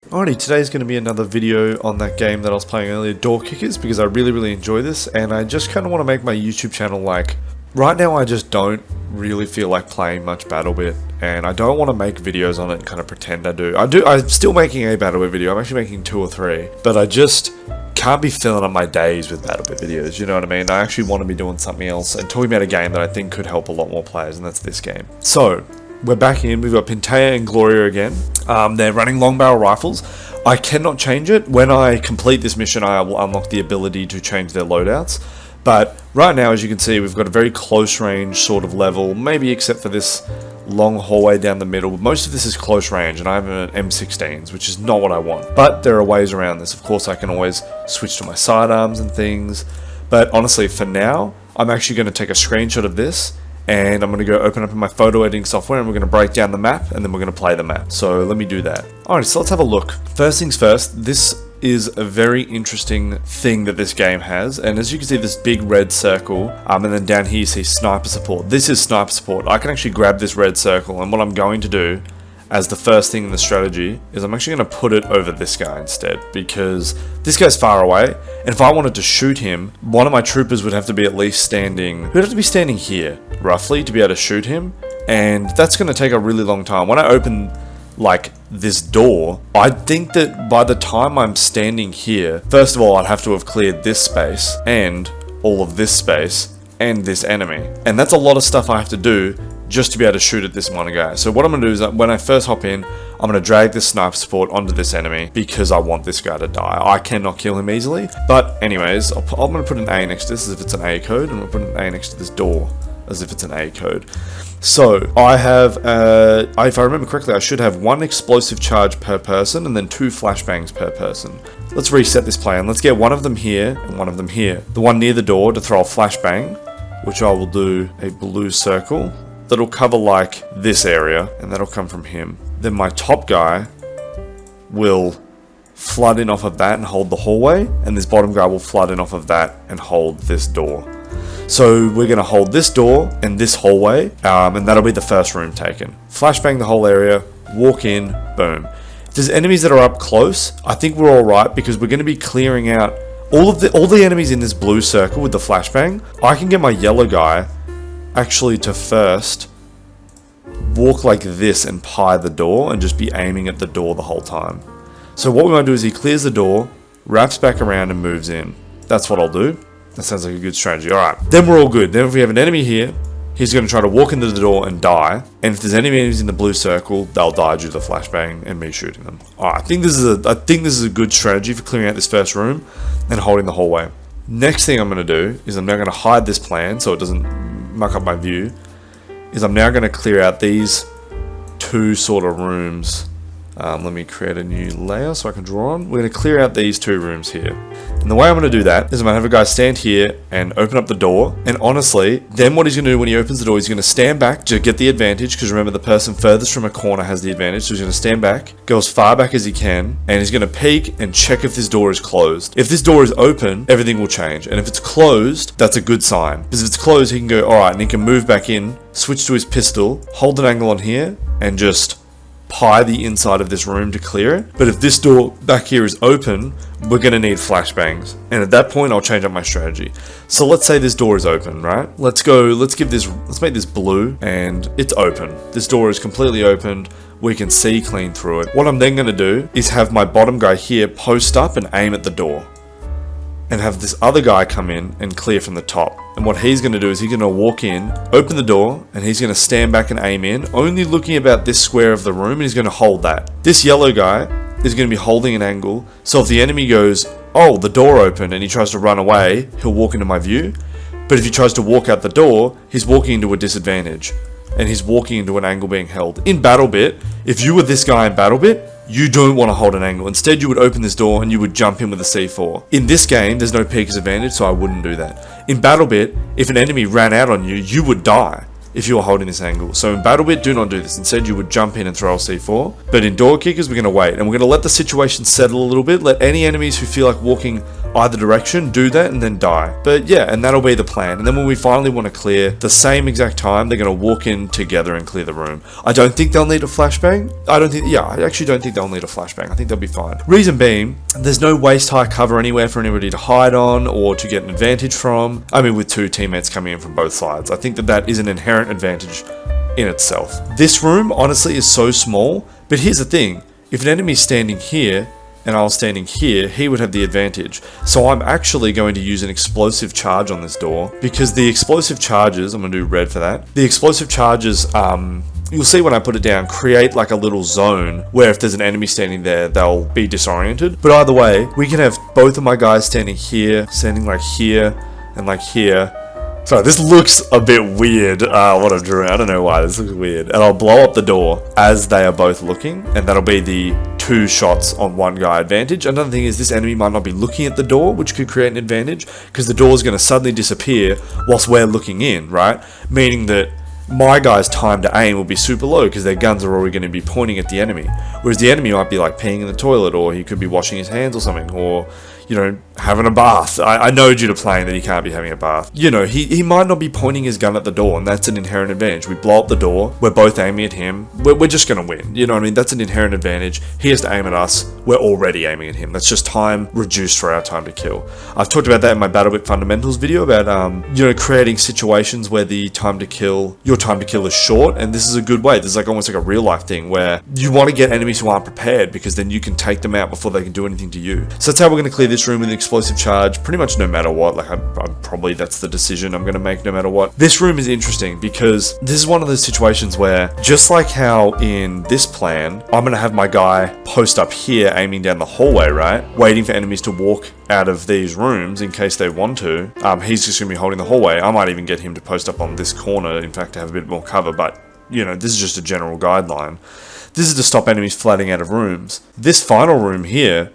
Alrighty, today's going to be another video on that game that I was playing earlier, Door Kickers, because I really enjoy this, and I just kind of want to make my YouTube channel like... Right now I just don't really feel like playing much BattleBit, and I don't want to make videos on it and kind of pretend I do. I'm still making a BattleBit video, I'm actually making 2 or 3, but I just can't be filling up my days with BattleBit videos, you know what I mean? I actually want to be doing something else and talking about a game that I think could help a lot more players, and that's this game. So, we're back in, we've got Pintea and Gloria again. They're running long barrel rifles. I cannot change it. When I complete this mission, I will unlock the ability to change their loadouts. But right now, as you can see, we've got a very close range sort of level, maybe except for this long hallway down the middle. Most of this is close range, and I have an M16s, which is not what I want. But there are ways around this. Of course, I can always switch to my sidearms and things. But honestly, for now, I'm actually going to take a screenshot of this, and I'm going to go open up in my photo editing software, and we're going to break down the map, and then we're going to play the map. So let me do that. Alright, so let's have a look. First things first, this is a very interesting thing that this game has, and as you can see, this big red circle, and then down here you see sniper support. This is sniper support. I can actually grab this red circle, and what I'm going to do as the first thing in the strategy is I'm actually going to put it over this guy instead, because this guy's far away, and if I wanted to shoot him, one of my troopers would have to be at least standing, would have to be standing here, roughly, to be able to shoot him, and that's going to take a really long time. When I open like this door, I think that by the time I'm standing here, first of all, I'd have to have cleared this space, and all of this space, and this enemy, and that's a lot of stuff I have to do just to be able to shoot at this one guy. So what I'm going to do is that when I first hop in, I'm going to drag this sniper support onto this enemy because I want this guy to die. I cannot kill him easily. But anyways, I'm going to put an A next to this as if it's an A code, and I'm going to put an A next to this door as if it's an A code. So I have, if I remember correctly, I should have 1 explosive charge per person and then 2 flashbangs per person. Let's reset this plan. Let's get one of them here and one of them here. The one near the door to throw a flashbang, which I will do a blue circle. That'll cover like this area, and that'll come from him. Then my top guy will flood in off of that and hold the hallway, and this bottom guy will flood in off of that and hold this door. So we're going to hold this door and this hallway, and that'll be the first room taken. Flashbang the whole area, walk in, boom. If there's enemies that are up close, I think we're alright, because we're going to be clearing out all the enemies in this blue circle with the flashbang. I can get my yellow guy actually to first walk like this and pie the door and just be aiming at the door the whole time. So what we want to do is he clears the door, wraps back around and moves in. That's what I'll do. That sounds like a good strategy. Alright, then we're all good. Then if we have an enemy here, he's going to try to walk into the door and die. And if there's enemies in the blue circle, they'll die due to the flashbang and me shooting them. Alright, I think this is a good strategy for clearing out this first room and holding the hallway. Next thing I'm going to do is I'm now going to hide this plan so it doesn't muck up my view, is I'm now going to clear out these 2 sort of rooms. Let me create a new layer so I can draw on. We're going to clear out these 2 rooms here. And the way I'm going to do that is I'm going to have a guy stand here and open up the door. And honestly, then what he's going to do when he opens the door, he's going to stand back to get the advantage, because remember, the person furthest from a corner has the advantage. So he's going to stand back, go as far back as he can, and he's going to peek and check if this door is closed. If this door is open, everything will change. And if it's closed, that's a good sign. Because if it's closed, he can go, alright, and he can move back in, switch to his pistol, hold an angle on here, and just pie the inside of this room to clear it. But if this door back here is open, we're going to need flashbangs, and at that point I'll change up my strategy. So let's say this door is open, right? Let's make this blue, and it's open. This door is completely opened. We can see clean through it. What I'm then going to do is have my bottom guy here post up and aim at the door, and have this other guy come in and clear from the top. And what he's going to do is he's going to walk in, open the door, and he's going to stand back and aim in, only looking about this square of the room, and he's going to hold that. This yellow guy is going to be holding an angle, so if the enemy goes, oh, the door opened, and he tries to run away, he'll walk into my view. But if he tries to walk out the door, he's walking into a disadvantage, and he's walking into an angle being held. In BattleBit, if you were this guy in BattleBit, you don't want to hold an angle. Instead, you would open this door and you would jump in with a C4. In this game, there's no peekers advantage, so I wouldn't do that. In BattleBit, if an enemy ran out on you, you would die if you were holding this angle. So in BattleBit, do not do this. Instead, you would jump in and throw a C4. But in Door Kickers, we're going to wait, and we're going to let the situation settle a little bit. Let any enemies who feel like walking either direction, do that, and then die. But yeah, and that'll be the plan. And then when we finally want to clear, the same exact time, they're going to walk in together and clear the room. I don't think they'll need a flashbang. I actually don't think they'll need a flashbang. I think they'll be fine. Reason being, there's no waist high cover anywhere for anybody to hide on or to get an advantage from. I mean, with two teammates coming in from both sides. I think that is an inherent advantage in itself. This room, honestly, is so small. But here's the thing. If an enemy's standing here, and I was standing here, he would have the advantage. So I'm actually going to use an explosive charge on this door, because the explosive charges, I'm going to do red for that. The explosive charges, you'll see when I put it down, create like a little zone where if there's an enemy standing there, they'll be disoriented. But either way, we can have both of my guys standing here, standing like here, and like here. Sorry, this looks a bit weird, what I drew. I don't know why, this looks weird. And I'll blow up the door as they are both looking, and that'll be the 2 shots on one guy advantage. Another thing is this enemy might not be looking at the door, which could create an advantage, because the door is going to suddenly disappear whilst we're looking in, right? Meaning that my guy's time to aim will be super low because their guns are already going to be pointing at the enemy. Whereas the enemy might be like peeing in the toilet, or he could be washing his hands or something, or, you know, having a bath. I know due to playing that he can't be having a bath. You know, he might not be pointing his gun at the door, and that's an inherent advantage. We blow up the door, we're both aiming at him, we're just going to win. You know what I mean? That's an inherent advantage. He has to aim at us, we're already aiming at him. That's just time reduced for our time to kill. I've talked about that in my BattleBit fundamentals video about, you know, creating situations where your time to kill is short, and this is a good way. This is like almost like a real life thing where you want to get enemies who aren't prepared, because then you can take them out before they can do anything to you. So that's how we're going to clear this room with an explosive charge, pretty much no matter what. Like I'm probably, that's the decision I'm going to make no matter what. This room is interesting because this is one of those situations where, just like how in this plan, I'm going to have my guy post up here aiming down the hallway, right? Waiting for enemies to walk out of these rooms in case they want to. He's just going to be holding the hallway. I might even get him to post up on this corner, in fact, to have a bit more cover, but you know, this is just a general guideline. This is to stop enemies flooding out of rooms. This final room here,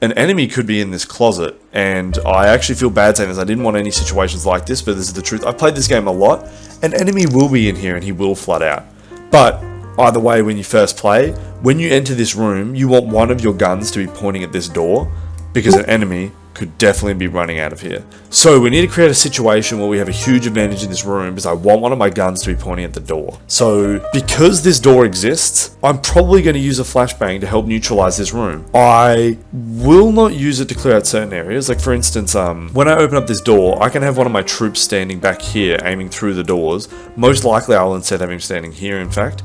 an enemy could be in this closet, and I actually feel bad saying this. I didn't want any situations like this, but this is the truth. I've played this game a lot. An enemy will be in here and he will flood out. But either way, when you first play, when you enter this room, you want one of your guns to be pointing at this door, because an enemy could definitely be running out of here. So we need to create a situation where we have a huge advantage in this room, because I want one of my guns to be pointing at the door. So because this door exists, I'm probably going to use a flashbang to help neutralize this room. I will not use it to clear out certain areas. Like for instance, when I open up this door, I can have one of my troops standing back here aiming through the doors. Most likely I'll instead have him standing here, in fact.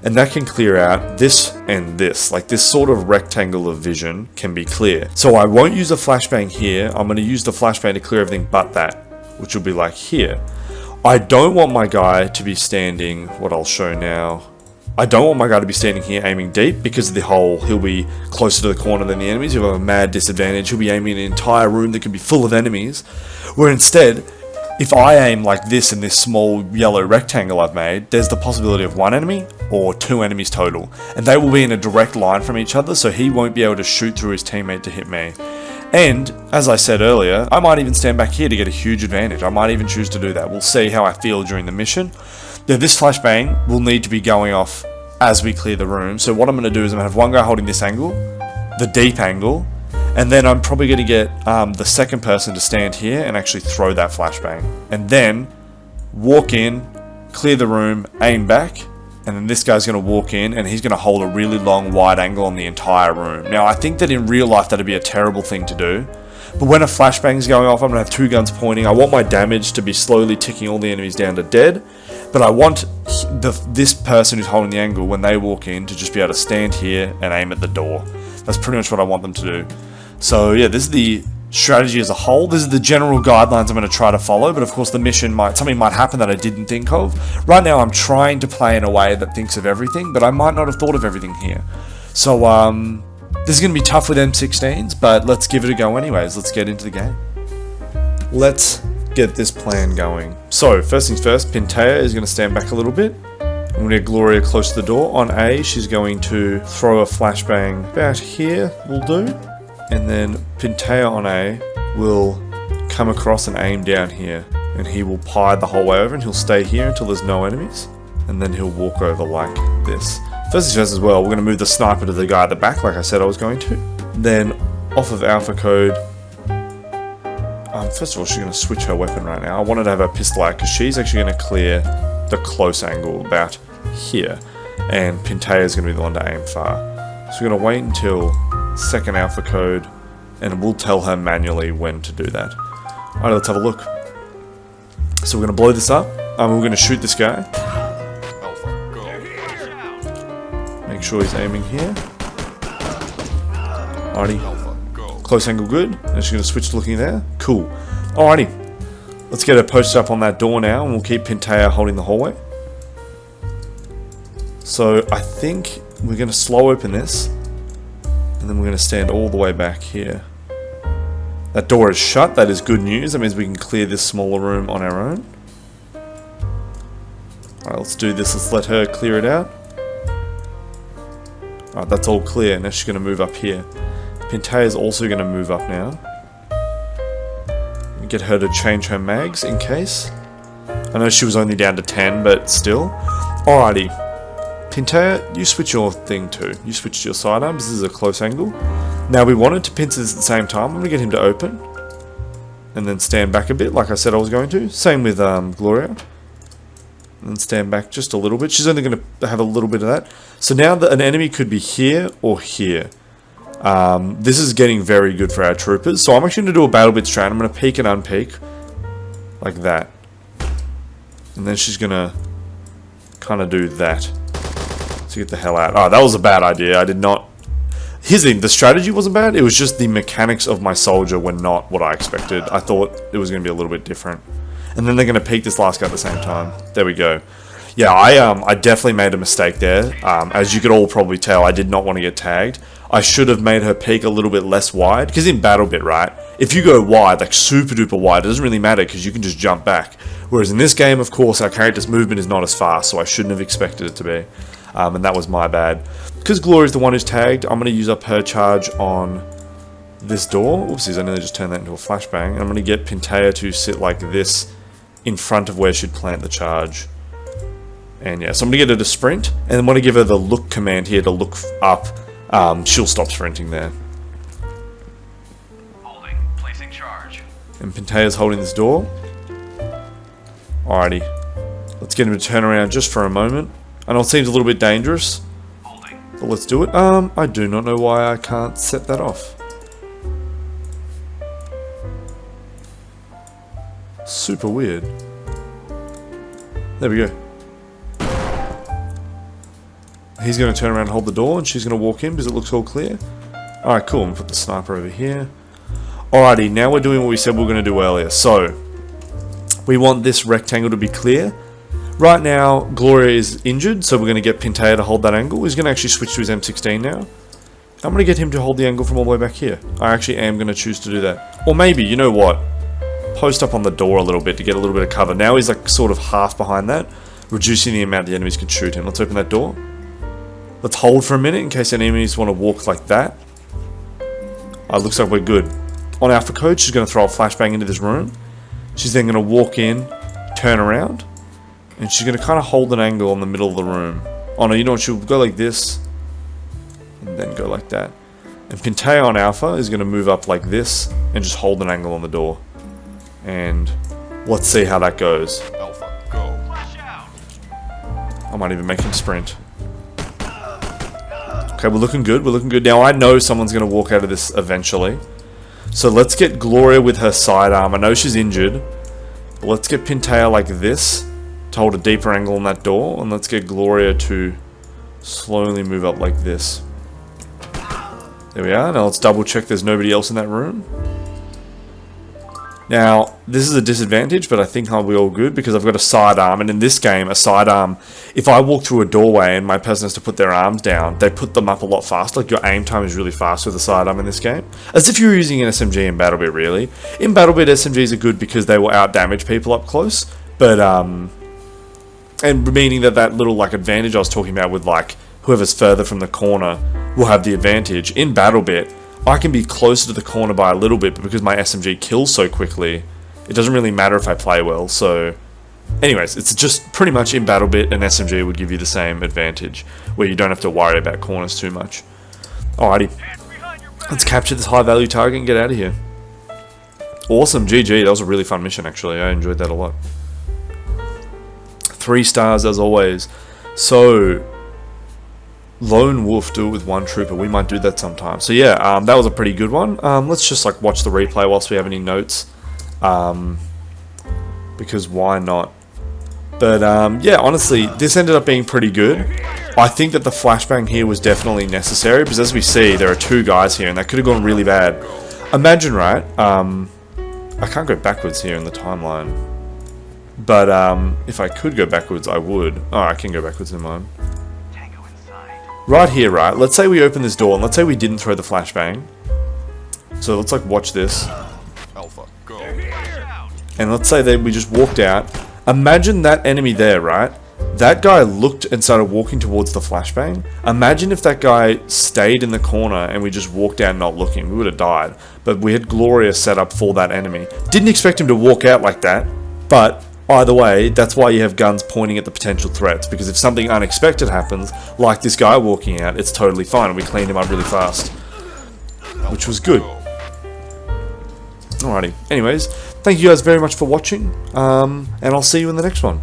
And that can clear out this and this. Like this sort of rectangle of vision can be clear. So I won't use a flashbang here. I'm going to use the flashbang to clear everything but that, which will be like here. I don't want my guy to be standing, what I'll show now. I don't want my guy to be standing here aiming deep, because of the hole. He'll be closer to the corner than the enemies. He'll have a mad disadvantage. He'll be aiming an entire room that could be full of enemies. Where instead, if I aim like this in this small yellow rectangle I've made, there's the possibility of one enemy or 2 enemies total. And they will be in a direct line from each other, so he won't be able to shoot through his teammate to hit me. And, as I said earlier, I might even stand back here to get a huge advantage. I might even choose to do that. We'll see how I feel during the mission. Now, this flashbang will need to be going off as we clear the room. So what I'm going to do is I'm going to have one guy holding this angle, the deep angle, and then I'm probably going to get the second person to stand here and actually throw that flashbang. And then walk in, clear the room, aim back, and then this guy's going to walk in and he's going to hold a really long wide angle on the entire room. Now I think that in real life that'd be a terrible thing to do, but when a flashbang is going off, I'm going to have 2 guns pointing. I want my damage to be slowly ticking all the enemies down to dead, but I want this person who's holding the angle, when they walk in, to just be able to stand here and aim at the door. That's pretty much what I want them to do. So yeah, this is the strategy as a whole. This is the general guidelines I'm going to try to follow, but of course the mission something might happen that I didn't think of. Right now I'm trying to play in a way that thinks of everything, but I might not have thought of everything here. So this is going to be tough with M16s, but let's give it a go anyways. Let's get into the game. Let's get this plan going. So first things first, Pintea is going to stand back a little bit. I'm going to get Gloria close to the door. On A, she's going to throw a flashbang about here, will do. And then Pintea on A will come across and aim down here. And he will pie the whole way over, and he'll stay here until there's no enemies. And then he'll walk over like this. First things first as well, we're going to move the sniper to the guy at the back, like I said I was going to. Then off of alpha code, First of all, she's going to switch her weapon right now. I wanted to have her pistol out because she's actually going to clear the close angle about here. And Pintea is going to be the one to aim far. So we're going to wait until second alpha code and we'll tell her manually when to do that. Alright, let's have a look. So we're going to blow this up. We're going to shoot this guy. Make sure he's aiming here. Alrighty. Close angle good. And she's going to switch to looking there. Cool. Alrighty. Let's get her posted up on that door now and we'll keep Pintea holding the hallway. So I think we're going to slow open this. And then we're going to stand all the way back here. That door is shut. That is good news. That means we can clear this smaller room on our own. Alright, let's do this. Let's let her clear it out. Alright, that's all clear. Now she's going to move up here. Pintea is also going to move up now. Get her to change her mags in case. I know she was only down to 10, but still. Alrighty. Pintea, you switch your thing too. You switch to your sidearms. This is a close angle. Now we wanted to pinch this at the same time. I'm going to get him to open. And then stand back a bit, like I said I was going to. Same with Gloria. And then stand back just a little bit. She's only going to have a little bit of that. So now an enemy could be here or here. This is getting very good for our troopers. So I'm actually going to do a BattleBit strat. I'm going to peek and unpeek. Like that. And then she's going to kind of do that. To get the hell out. Oh, that was a bad idea. I did not... Here's the thing. The strategy wasn't bad. It was just the mechanics of my soldier were not what I expected. I thought it was going to be a little bit different. And then they're going to peek this last guy at the same time. There we go. Yeah, I definitely made a mistake there. As you could all probably tell, I did not want to get tagged. I should have made her peek a little bit less wide. Because in BattleBit, right, if you go wide, like super duper wide, it doesn't really matter because you can just jump back. Whereas in this game, of course, our character's movement is not as fast, so I shouldn't have expected it to be. And that was my bad. Because Gloria's the one who's tagged, I'm going to use up her charge on this door. Oopsies, I nearly just turned that into a flashbang. I'm going to get Pintea to sit like this in front of where she'd plant the charge. And yeah, so I'm going to get her to sprint, and then when I give her the look command here to look up, she'll stop sprinting there. Holding, placing charge. And Pintea's holding this door. Alrighty. Let's get him to turn around just for a moment. I know it seems a little bit dangerous, but let's do it. I do not know why I can't set that off. Super weird. There we go. He's going to turn around and hold the door, and she's going to walk in because it looks all clear. Alright, cool. I'm going to put the sniper over here. Alrighty, now we're doing what we said we were going to do earlier. So, we want this rectangle to be clear. Right now, Gloria is injured, so we're going to get Pintea to hold that angle. He's going to actually switch to his M16 now. I'm going to get him to hold the angle from all the way back here. I actually am going to choose to do that. Or maybe, you know what? Post up on the door a little bit to get a little bit of cover. Now he's like sort of half behind that, reducing the amount the enemies can shoot him. Let's open that door. Let's hold for a minute in case any enemies want to walk like that. Looks like we're good. On Alpha Code, she's going to throw a flashbang into this room. She's then going to walk in, turn around, and she's going to kind of hold an angle in the middle of the room. Oh no, you know what? She'll go like this, and then go like that. And Pintea on Alpha is going to move up like this, and just hold an angle on the door. And let's see how that goes. Alpha, go. Flash out. I might even make him sprint. Okay, we're looking good. We're looking good. Now, I know someone's going to walk out of this eventually. So let's get Gloria with her sidearm. I know she's injured. But let's get Pintea like this to hold a deeper angle on that door. And let's get Gloria to slowly move up like this. There we are. Now let's double check there's nobody else in that room. Now, this is a disadvantage, but I think I'll be all good because I've got a sidearm, and in this game, a sidearm, if I walk through a doorway and my person has to put their arms down, they put them up a lot faster. Like, your aim time is really fast with a sidearm in this game. As if you're using an SMG in BattleBit, really. In BattleBit, SMGs are good because they will out-damage people up close, but, and meaning that little, like, advantage I was talking about with, like, whoever's further from the corner will have the advantage. In BattleBit, I can be closer to the corner by a little bit, but because my SMG kills so quickly, it doesn't really matter if I play well. So, anyways, it's just pretty much in BattleBit, an SMG would give you the same advantage, where you don't have to worry about corners too much. Alrighty, let's capture this high value target and get out of here. Awesome, GG. That was a really fun mission, actually. I enjoyed that a lot. 3 stars, as always. So, Lone Wolf, do it with 1 trooper. We might do that sometime. So, yeah, that was a pretty good one. Let's just, like, watch the replay whilst we have any notes. Because why not? But, yeah, honestly, this ended up being pretty good. I think that the flashbang here was definitely necessary, because as we see, there are 2 guys here, and that could have gone really bad. Imagine, right? I can't go backwards here in the timeline. But, if I could go backwards, I would. Oh, I can go backwards in mine. Right here, right? Let's say we open this door, and let's say we didn't throw the flashbang. So let's, like, watch this. Alpha, go. And let's say that we just walked out. Imagine that enemy there, right? That guy looked and started walking towards the flashbang. Imagine if that guy stayed in the corner and we just walked out not looking. We would have died. But we had Gloria set up for that enemy. Didn't expect him to walk out like that. But either way, that's why you have guns pointing at the potential threats. Because if something unexpected happens, like this guy walking out, it's totally fine. And we cleaned him up really fast. Which was good. Alrighty. Anyways, thank you guys very much for watching. And I'll see you in the next one.